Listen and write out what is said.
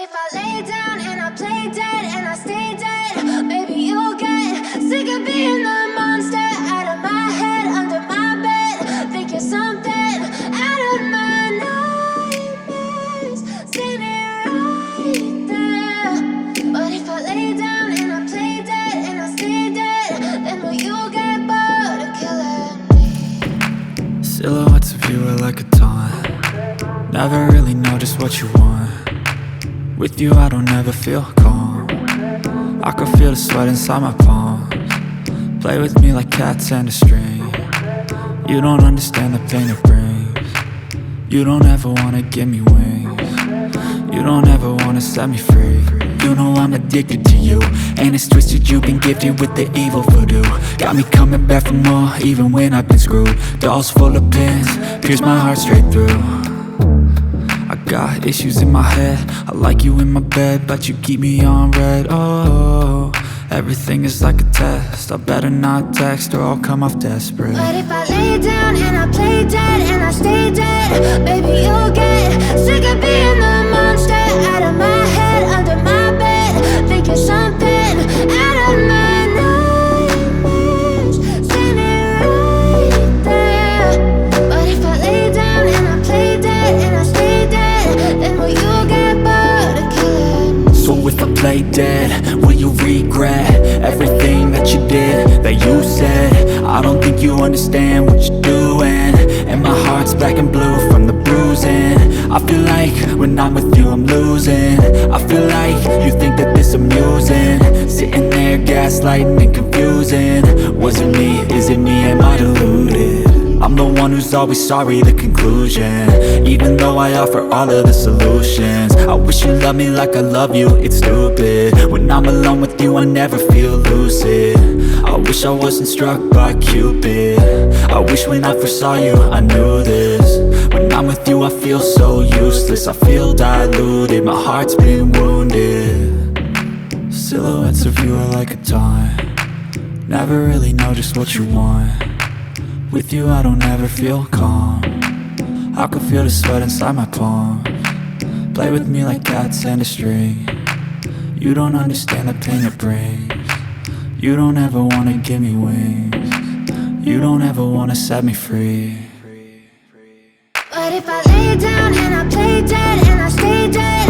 if I lay down and I play dead and I stay dead, maybe you'll get sick of being the monster out of my head, under my bed. Think you're something out of my nightmares, standing right there. But if I lay down and I play dead and I stay dead, then will you get bored of killing me? Silhouettes of you are like a taunt. Never really know just what you want. With you I don't ever feel calm. I can feel the sweat inside my palms. Play with me like cats and a string. You don't understand the pain it brings. You don't ever wanna give me wings. You don't ever wanna set me free. You know I'm addicted to you, and it's twisted, you've been gifted with the evil voodoo. Got me coming back for more, even when I've been screwed. Dolls full of pins, pierce my heart straight through. I got issues in my head, I like you in my bed, but you keep me on red. Oh, everything is like a test, I better not text or I'll come off desperate. But if I lay down and I play dead and I stay dead, baby you'll get sick of being the monster out of my head, under my bed. Think you're something out of my nightmares, standing right there. But if I lay down and I play dead and I stay dead, then will you get bored of killing me? So if I play dead, will you regret everything that you did, that you said? I don't think you understand what you're doing, and my heart's black and blue from the bruising. I feel like when I'm with you I'm losing. I feel like you think that this amusing, sitting there gaslighting and confusing. Was it me? Is it me? Am I deluded? I'm the one who's always sorry, the conclusion, even though I offer all of the solutions. I wish you loved me like I love you, it's stupid. When I'm alone with you I never feel lucid. I wish I wasn't struck by Cupid. I wish when I first saw you I knew this. When I'm with you I feel so useless, I feel diluted, my heart's been wounded. Silhouettes of you are like a taunt. Never really know just what you want. With you I don't ever feel calm. I can feel the sweat inside my palms. Play with me like cats and a string. You don't understand the pain it brings. You don't ever wanna give me wings. You don't ever wanna set me free. But if I lay down and I play dead and I stay dead,